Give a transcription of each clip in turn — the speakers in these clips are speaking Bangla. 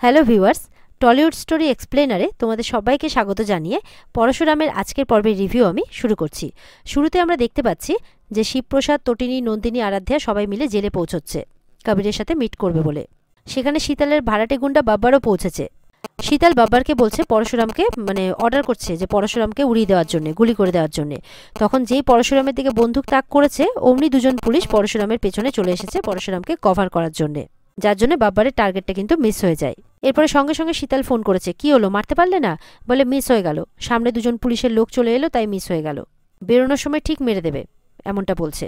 হ্যালো ভিউয়ার্স, টলিউড স্টোরি এক্সপ্লেনারে তোমাদের সবাইকে স্বাগত জানিয়ে পরশুরামের আজকের পর্বের রিভিউ আমি শুরু করছি। শুরুতে আমরা দেখতে পাচ্ছি যে শিবপ্রসাদ, তটিনী, নন্দিনী, আরাধ্যা সবাই মিলে জেলে পৌঁছচ্ছে কবিরের সাথে মিট করবে বলে। সেখানে শীতলের ভাড়াটে গুন্ডা বাব্বারও পৌঁছেছে। শীতল বাব্বারকে বলছে পরশুরামকে অর্ডার করছে যে পরশুরামকে উড়িয়ে দেওয়ার জন্য, গুলি করে দেওয়ার জন্য। তখন যেই পরশুরামের দিকে বন্দুক তাক করেছে অমনি দুজন পুলিশ পরশুরামের পেছনে চলে এসেছে পরশুরামকে কভার করার জন্য, যার জন্য বাব্বারের টার্গেটটা কিন্তু মিস হয়ে যায়। এরপরে সঙ্গে সঙ্গে শীতল ফোন করেছে, কি হলো, মারতে পারলে না? বলে মিস হয়ে গেল, সামনে দুজন পুলিশের লোক চলে এলো তাই মিস হয়ে গেল, বেরোনোর সময় ঠিক মেরে দেবে, এমনটা বলছে।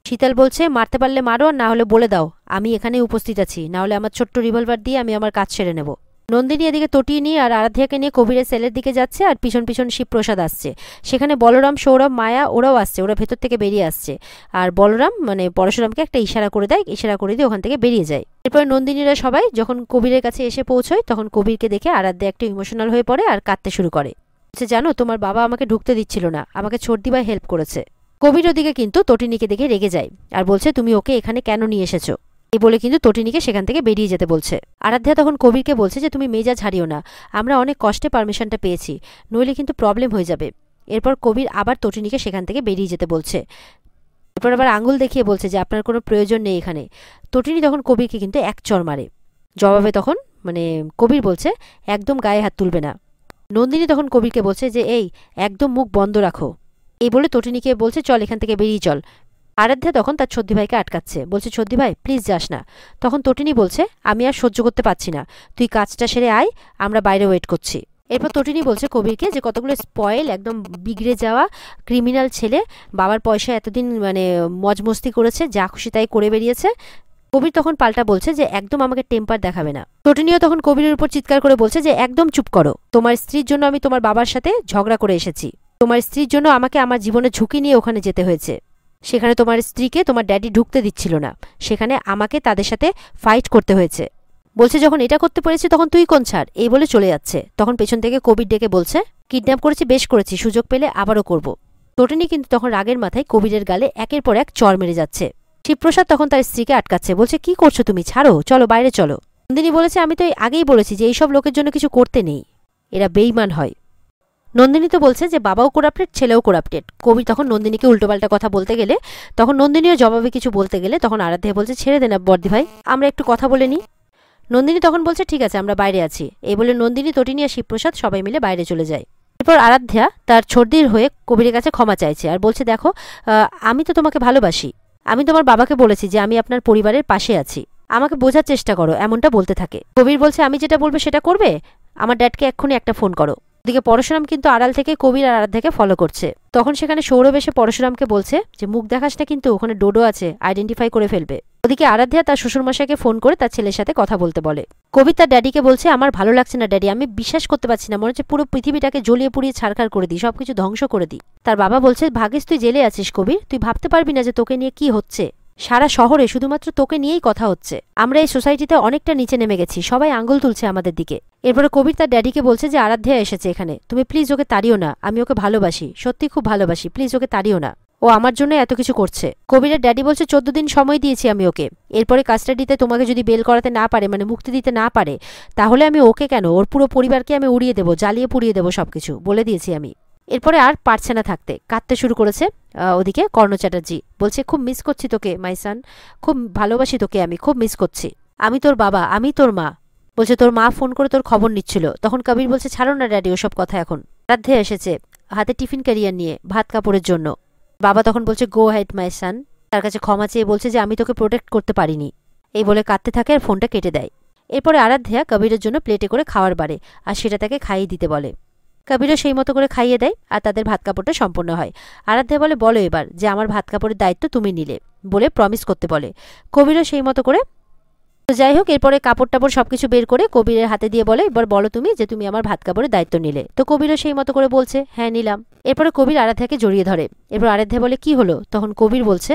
শীতল বলছে মারতে পারলে মারো, আর না হলে বলে দাও আমি এখানে উপস্থিত আছি, না হলে আমার ছোট্ট রিভলভার দিয়ে আমি আমার কাজ সেরে নেব। নন্দিনী এদিকে তটিয়ে আর আরাধ্যাকে নিয়ে কবিরের সেলের দিকে যাচ্ছে, আর পিছন পিছন শিবপ্রসাদ আসছে। সেখানে বলরাম, সৌরভ, মায়া ওরাও আসছে, ওরা ভেতর থেকে বেরিয়ে আসছে। আর বলরাম পরশুরামকে একটা ইশারা করে দেয়, ইশারা করে দিয়ে ওখান থেকে বেরিয়ে যায়। এরপরে নন্দিনীরা সবাই যখন কবিরের কাছে এসে পৌঁছয় তখন কবিরকে দেখে আরাধ্যা একটু ইমোশনাল হয়ে পড়ে আর কাঁদতে শুরু করে। জানো, তোমার বাবা আমাকে ঢুকতে দিচ্ছিল না, আমাকে ছোট দিবাই হেল্প করেছে। কবির ওদিকে কিন্তু তটিনীকে দেখে রেগে যায় আর বলছে তুমি ওকে এখানে কেন নিয়ে এসেছো, এই বলে কিন্তু তটিনীকে সেখান থেকে বেরিয়ে যেতে বলছে। আরাধ্যা তখন কবিরকে বলছে যে তুমি মেজাজ হারিও না, আমরা অনেক কষ্টে পারমিশনটা পেয়েছি, নইলে কিন্তু প্রবলেম হয়ে যাবে। এরপর কবির আবার তটিনীকে সেখান থেকে বেরিয়ে যেতে বলছে। এরপর আবার আঙুল দেখিয়ে বলছে যে আপনার কোনো প্রয়োজন নেই এখানে। তটিনী তখন কবিরকে কিন্তু এক চড় মারে। জবাবে তখন কবির বলছে একদম গায়ে হাত তুলবে না। নন্দিনী তখন কবিরকে বলছে যে এই একদম মুখ বন্ধ রাখো, এই বলে তটিনীকে বলছে চল এখান থেকে বেরিয়ে চল। আরাধ্যা তখন তার ছদ্দি ভাইকে আটকাচ্ছে, বলছে ছদ্দি ভাই প্লিজ যাস না। তখন তটিনী বলছে আমি আর সহ্য করতে পারছি না, তুই কাজটা সেরে আয়, আমরা বাইরে ওয়েট করছি। এরপর তটিনী বলছে কবিরকে যে কতগুলো স্পয়েল, একদম বিগড়ে যাওয়া ক্রিমিনাল ছেলে, বাবার পয়সা এতদিন মজমস্তি করেছে, যা খুশি তাই করে বেরিয়েছে। কবির তখন পাল্টা বলছে যে একদম আমাকে টেম্পার দেখাবে না। তটিনীও তখন কবিরের উপর চিৎকার করে বলছে যে একদম চুপ করো, তোমার স্ত্রীর জন্য আমি তোমার বাবার সাথে ঝগড়া করে এসেছি, তোমার স্ত্রীর জন্য আমাকে আমার জীবনের ঝুঁকি নিয়ে ওখানে যেতে হয়েছে। সেখানে তোমার স্ত্রীকে তোমার ড্যাডি ঢুকতে দিচ্ছিল না, সেখানে আমাকে তাদের সাথে ফাইট করতে হয়েছে। বলছে যখন এটা করতে পেরেছি তখন তুই কোন ছাড়, এই বলে চলে যাচ্ছে। তখন পেছন থেকে কবির ডেকে বলছে কিডন্যাপ করেছি, বেশ করেছি, সুযোগ পেলে আবারও করব। তটিনী কিন্তু তখন রাগের মাথায় কবিরের গালে একের পর এক চড় মেরে যাচ্ছে। শিবপ্রসাদ তখন তার স্ত্রীকে আটকাচ্ছে, বলছে কি করছো তুমি, ছাড়ো, চলো বাইরে চলো। নন্দিনী বলেছে আমি তো আগেই বলেছি যে এইসব লোকের জন্য কিছু করতে নেই, এরা বেইমান হয়। নন্দিনী তো বলছে যে বাবাও কোরাপ্টেড, ছেলেও কোরাপ্টেড। কবির তখন নন্দিনীকে উল্টোপাল্টা কথা বলতে গেলে, তখন নন্দিনীও জবাবে কিছু বলতে গেলে তখন আরাধ্যা বলছে ছেড়ে দেন বর্দি ভাই, আমরা একটু কথা বলে নিই। নন্দিনী তখন বলছে ঠিক আছে আমরা বাইরে আছি, এই বলে নন্দিনী, তটিনী আর শিবপ্রসাদ সবাই মিলে বাইরে চলে যায়। এরপর আরাধ্যা তার ছর্দির হয়ে কবিরের কাছে ক্ষমা চাইছে আর বলছে দেখো আমি তো তোমাকে ভালোবাসি, আমি তোমার বাবাকে বলেছি যে আমি আপনার পরিবারের পাশে আছি, আমাকে বোঝার চেষ্টা করো, এমনটা বলতে থাকে। কবির বলছে আমি যেটা বলবো সেটা করবে, আমার ড্যাডকে এক্ষুনি একটা ফোন করো। ওদিকে পরশুরাম কিন্তু আড়াল থেকে কবির আর আরাধ্যাকে ফলো করছে। তখন সেখানে সৌরভ এসে পরশুরামকে বলছে যে মুখ দেখাস না কিন্তু, ওখানে ডোডো আছে, আইডেন্টিফাই করে ফেলবে। ওদিকে আরাধ্যা তার শ্বশুরমশাইকে ফোন করে তার ছেলের সাথে কথা বলতে বলে। কবির তার ড্যাডিকে বলছে আমার ভালো লাগছে না ড্যাডি, আমি বিশ্বাস করতে পারছি না, মনে হচ্ছে পুরো পৃথিবীটাকে জ্বলিয়ে পুড়িয়ে ছারখার করে দিই, সবকিছু ধ্বংস করে দিই। তার বাবা বলছে ভাগ্যিস তুই জেলে আছিস কবির, তুই ভাবতে পারবি না যে তোকে নিয়ে কি হচ্ছে, সারা শহরে শুধুমাত্র তোকে নিয়েই কথা হচ্ছে, আমরা এই সোসাইটিতে অনেকটা নিচে নেমে গেছি, সবাই আঙ্গুল তুলছে আমাদের দিকে। এরপরে কবির তার ড্যাডিকে বলছে যে আরাধ্যা এসেছে এখানে, তুমি প্লিজ ওকে তাড়িও না, আমি ওকে ভালোবাসি, সত্যি খুব ভালোবাসি, প্লিজ ওকে তাড়িও না, ও আমার জন্য এত কিছু করছে। কবিরের ড্যাডি বলছে 14 দিন সময় দিয়েছি আমি ওকে, এরপরে কাস্টাডিতে তোমাকে যদি বেল করাতে না পারে, মুক্তি দিতে না পারে, তাহলে আমি ওকে কেন, ওর পুরো পরিবারকে আমি উড়িয়ে দেবো, জ্বালিয়ে পুড়িয়ে দেবো, সবকিছু বলে দিয়েছি আমি। এরপরে আর পারছে না থাকতে, কাঁদতে শুরু করেছে। ওদিকে কর্ণ চ্যাটার্জি বলছে খুব মিস করছি তোকে মাই সান, খুব ভালোবাসি তোকে, আমি খুব মিস করছি, আমি তোর বাবা, আমি তোর মা। বলছে তোর মা ফোন করে তোর খবর নিচ্ছিল। তখন কবির বলছে ছাড়ো না ড্যাডি ওসব কথা, এখন আরাধ্যা এসেছে হাতে টিফিন ক্যারিয়ার নিয়ে ভাত কাপড়ের জন্য। বাবা তখন বলছে গো হেড মাই সান, তার কাছে ক্ষমা চেয়ে বলছে যে আমি তোকে প্রোটেক্ট করতে পারিনি, এই বলে কাঁদতে থাকে আর ফোনটা কেটে দেয়। এরপরে আরাধ্যা কবিরের জন্য প্লেটে করে খাওয়ার বাড়ে আর সেটা তাকে খাইয়ে দিতে বলে। কবিরও সেই মতো করে খাইয়ে দেয় আর তাদের ভাত কাপড়টা সম্পূর্ণ হয়। আরাধ্যা বলে বলো এবার যে আমার ভাত কাপড়ের দায়িত্ব তুমি নিলে, বলে প্রমিস করতে বলে। কবিরও সেই মতো করে। তো যাই হোক, এরপরে কাপড় টাপড় সবকিছু বের করে কবিরের হাতে দিয়ে বলে এবার বলো তুমি যে তুমি আমার ভাত কাপড়ের দায়িত্ব নিলে। তো কবিরও সেই মতো করে বলছে হ্যাঁ নিলাম। এরপরে কবির আরাধ্যাকে জড়িয়ে ধরে। এরপর আরাধ্যা বলে কি হলো? তখন কবির বলছে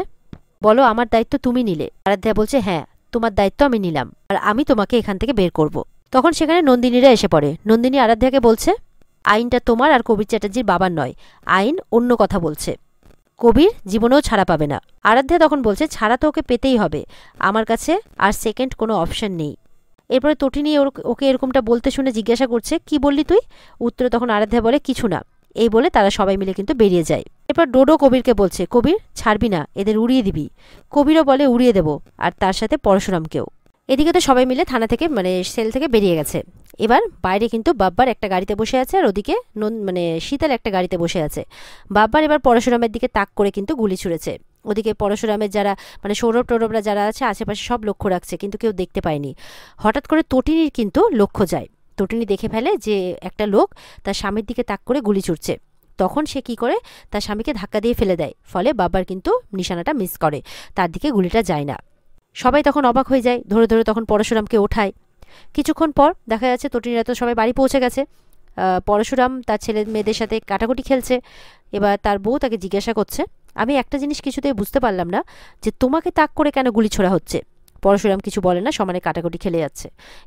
বলো আমার দায়িত্ব তুমি নিলে। আরাধ্যা বলছে হ্যাঁ তোমার দায়িত্ব আমি নিলাম আর আমি তোমাকে এখান থেকে বের করব। তখন সেখানে নন্দিনীরা এসে পড়ে। নন্দিনী আরাধ্যাকে বলছে আইনটা তোমার আর কবির চ্যাটার্জির বাবার নয়, আইন অন্য কথা বলছে, কবির জীবনেও ছাড়া পাবে না। আরাধ্যা তখন বলছে ছাড়া তো ওকে পেতেই হবে, আমার কাছে আর সেকেন্ড কোনো অপশন নেই। এরপরে তটিনী ওকে এরকমটা বলতে শুনে জিজ্ঞাসা করছে, কি বললি তুই? উত্তরে তখন আরাধ্যা বলে, কিছু না। এই বলে তারা সবাই মিলে কিন্তু বেরিয়ে যায়। এরপর ডোডো কবিরকে বলছে, কবির ছাড়বি না, এদের উড়িয়ে দিবি। কবিরও বলে, উড়িয়ে দেব, আর তার সাথে পরশুরামকেও। এদিকে তো সবাই মিলে থানা থেকে সেল থেকে বেরিয়ে গেছে। এবার বাইরে কিন্তু বাব্বার একটা গাড়িতে বসে আছে, আর ওদিকে শীতল একটা গাড়িতে বসে আছে। বাব্বার এবার পরশুরামের দিকে তাক করে কিন্তু গুলি ছুড়েছে। ওদিকে পরশুরামের যারা সৌরভ টৌরভরা যারা আছে আশেপাশে সব লক্ষ্য রাখছে, কিন্তু কেউ দেখতে পায়নি। হঠাৎ করে তটিনীর কিন্তু লক্ষ্য যায়। তটিনী দেখে ফেলে যে একটা লোক তার স্বামীর দিকে তাক করে গুলি ছুড়ছে। তখন সে কি করে, তার স্বামীকে ধাক্কা দিয়ে ফেলে দেয়। ফলে বাব্বার কিন্তু নিশানাটা মিস করে, তার দিকে গুলিটা যায় না। সবাই তখন অবাক হয়ে যায়, ধরে ধরে তখন পরশুরামকে ওঠায়। কিছুক্ষণ পর দেখা যাচ্ছে তটিনীরা তো সবাই বাড়ি পৌঁছে গেছে। পরশুরাম তার ছেলে মেয়েদের সাথে কাটাকুটি খেলছে। এবার তার বউ তাকে জিজ্ঞাসা করছে, আমি একটা জিনিস কিছুতেই বুঝতে পারলাম না, যে তোমাকে তাক করে কেন গুলি ছোড়া হচ্ছে? পরশুরাম কিছু বলে না, সমানে কাটাকুটি খেলে যাচ্ছে।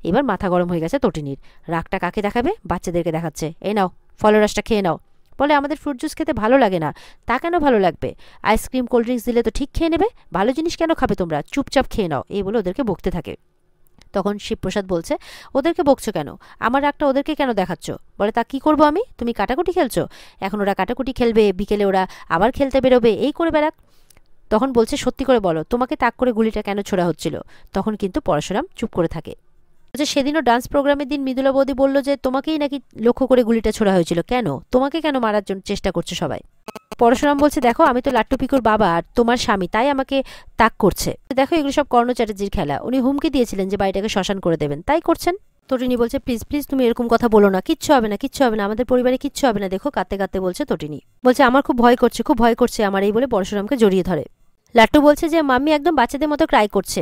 এবার মাথা গরম হয়ে গেছে তটিনীর। রাগটা কাকে দেখাবে? বাচ্চাদেরকে দেখাচ্ছে। এই নাও, ফলরসটা খেয়ে নাও। বলে, আমাদের ফ্রুট জুস খেতে ভালো লাগে না। তা কেন ভালো লাগবে? আইসক্রিম কোল্ড ড্রিঙ্কস দিলে তো ঠিক খেয়ে নেবে, ভালো জিনিস কেন খাবে তোমরা? চুপচাপ খেয়ে নাও। এই বলে ওদেরকে বকতে থাকে। তখন শিবপ্রসাদ বলছে, ওদেরকে বকছো কেন? আমার রাগটা ওদেরকে কেন দেখাচ্ছ? বলে, তা কি করবো আমি? তুমি কাটাকুটি খেলছো, এখন ওরা কাটাকুটি খেলবে, বিকেলে ওরা আবার খেলতে বেরোবে, এই করে বেড়াক। তখন বলছে, সত্যি করে বলো, তোমাকে তাক করে গুলিটা কেন ছোড়া হচ্ছিল? তখন কিন্তু পরশুরাম চুপ করে থাকে। সেদিনও ডান্স প্রোগ্রামের দিন মৃদুলা বৌদি বলল যে তোমাকেই নাকি লক্ষ্য করে গুলিটা ছোড়া হয়েছিল। কেন? তোমাকে কেন মারার জন্য চেষ্টা করছে সবাই? পরশুরাম বলছে, দেখো, আমি তো লাট্টু পিকুর বাবা আর তোমার স্বামী, তাই আমাকে তাক করছে। দেখো, এগুলো সব কর্ণ চ্যাটার্জির খেলা। উনি হুমকি দিয়েছিলেন যে বাড়িটাকে শ্মশান করে দেবেন, তাই করছেন। তটিনী বলছে, প্লিজ প্লিজ তুমি এরকম কথা বলো না, কিচ্ছু হবে না, কিচ্ছু হবে না, আমাদের পরিবারে কিচ্ছু হবে না। দেখো, কাঁদতে কাঁদতে বলছে তটিনী। বলছে, আমার খুব ভয় করছে, খুব ভয় করছে আমার। এই বলে পরশুরামকে জড়িয়ে ধরে। লাট্টু বলছে যে মাম্মি একদম বাচ্চাদের মতো ক্রাই করছে।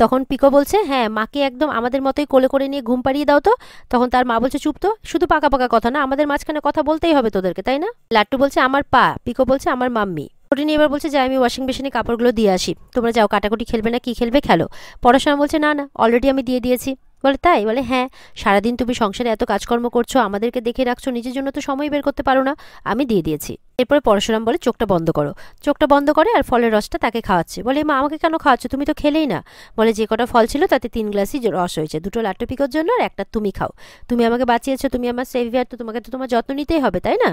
তখন পিকো বলছে, হ্যাঁ, মাকে একদম আমাদের মতোই কোলে করে নিয়ে ঘুম পাড়িয়ে দাও তো। তখন তার মা বলছে, চুপ তো, শুধু পাকা পাকা কথা না, আমাদের মাঝখানে কথা বলতেই হবে তোদেরকে, তাই না? লাট্টু বলছে, আমার পা। পিকো বলছে, আমার মাম্মি। তটিনী এবার বলছে, যাই আমি ওয়াশিং মেশিনে কাপড়গুলো দিয়ে আসি, তোমরা যাও, কাটাকুটি খেলবে না, কি খেলবে খেলো। পড়াশোনা বলছে, না না, অলরেডি আমি দিয়ে দিয়েছি। বলে, তাই? বলে, হ্যাঁ, সারাদিন তুমি সংসারে এত কাজকর্ম করছো, আমাদেরকে দেখে রাখছো, নিজের জন্য তো সময় বের করতে পারো না, আমি দিয়ে দিয়েছি। এরপরে পরশুরাম বলে, চোখটা বন্ধ করো। চোখটা বন্ধ করে আর ফলের রসটা তাকে খাওয়াচ্ছে। বলে, মা আমাকে কেন খাওয়াচ্ছ? তুমি তো খেলেই না। বলে, যে কটা ফল ছিল তাতে 3 গ্লাসই রস হয়েছে, 2টো লাট্টু পিকোর জন্য আর একটা তুমি খাও। তুমি আমাকে বাঁচিয়েছো, তুমি আমার সেভিয়ার, তো তোমাকে তো তোমার যত্ন নিতেই হবে, তাই না?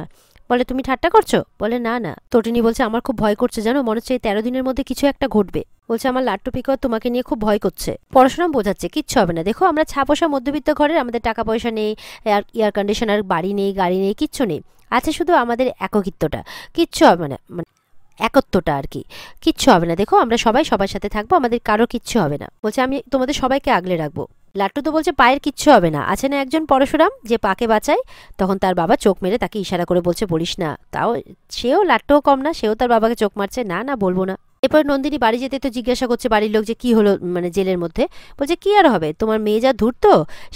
বলে, তুমি ঠাট্টা করছো? বলে, না না। তটিনী বলছে, আমার খুব ভয় করছে জানো, মনে হচ্ছে এই 13 দিনের মধ্যে কিছু একটা ঘটবে। বলছে, আমার লাট্টু পিকো তোমাকে নিয়ে খুব ভয় করছে। পরশুরাম বোঝাচ্ছে, কিচ্ছু হবে না, দেখো আমরা ছাপোষা মধ্যবিত্ত ঘরের, আমাদের টাকা পয়সা নেই, এয়ার কন্ডিশনার বাড়ি নেই, গাড়ি নেই, কিচ্ছু নেই, আছে শুধু আমাদের একত্বটা। কিচ্ছু হবে না, একত্বটা আর কি। কিচ্ছু হবে না, দেখো আমরা সবাই সবার সাথে থাকবো, আমাদের কারো কিচ্ছু হবে না। বলছে, আমি তোমাদের সবাইকে আগলে রাখবো। লাট্টু তো বলছে, পায়ের কিচ্ছু হবে না, আছে না একজন পরশুরাম যে পাকে বাঁচায়। তখন তার বাবা চোখ মেরে তাকে ইশারা করে বলছে, বলিস না। তাও সেও, লাট্টুও কম না, সেও তার বাবাকে চোখ মারছে, না না বলবো না। এরপর নন্দিনী বাড়ি যেতে তো জিজ্ঞাসা করছে বাড়ির লোক যে কি হলো জেলের মধ্যে। বলছে, কি আর হবে, তোমার মেয়ে যা ধূর্ত,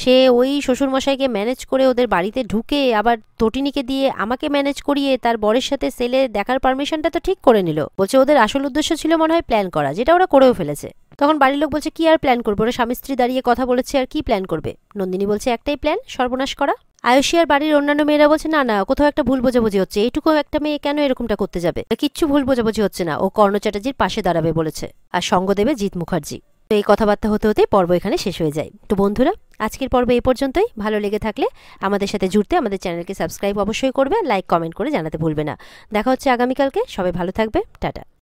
সে ওই শ্বশুরমশাইকে ম্যানেজ করে ওদের বাড়িতে ঢুকে আবার তটিনীকে দিয়ে আমাকে ম্যানেজ করিয়ে তার বরের সাথে সেলে দেখার পারমিশনটা তো ঠিক করে নিল। বলছে, ওদের আসল উদ্দেশ্য ছিল মনে হয় প্ল্যান করা, যেটা ওরা করেও ফেলেছে। তখন বাড়ির লোক বলছে, কি আর প্ল্যান করবে, ওরা স্বামী স্ত্রী দাঁড়িয়ে কথা বলেছে, আর কি প্ল্যান করবে? নন্দিনী বলছে, একটাই প্ল্যান, সর্বনাশ করা। আয়ুষী আর বাড়ির অন্যান্য মেয়েরা বলছে, না না, কোথাও একটা ভুল বোঝাবুঝি হচ্ছে, এইটুকু একটা মেয়ে কেন এরকমটা করতে যাবে? কিচ্ছু ভুল বোঝাবুঝি হচ্ছে না, ও কর্ণ চ্যাটার্জির পাশে দাঁড়াবে বলেছে, আর সঙ্গ দেবে জিৎ মুখার্জি। তো এই কথাবার্তা হতে হতে পর্ব এখানে শেষ হয়ে যায়। তো বন্ধুরা, আজকের পর্ব এই পর্যন্তই। ভালো লেগে থাকলে আমাদের সাথে জুড়তে আমাদের চ্যানেলকে সাবস্ক্রাইব অবশ্যই করবে, লাইক কমেন্ট করে জানাতে ভুলবে না। দেখা হচ্ছে আগামীকালকে। সবাই ভালো থাকবে, টাটা।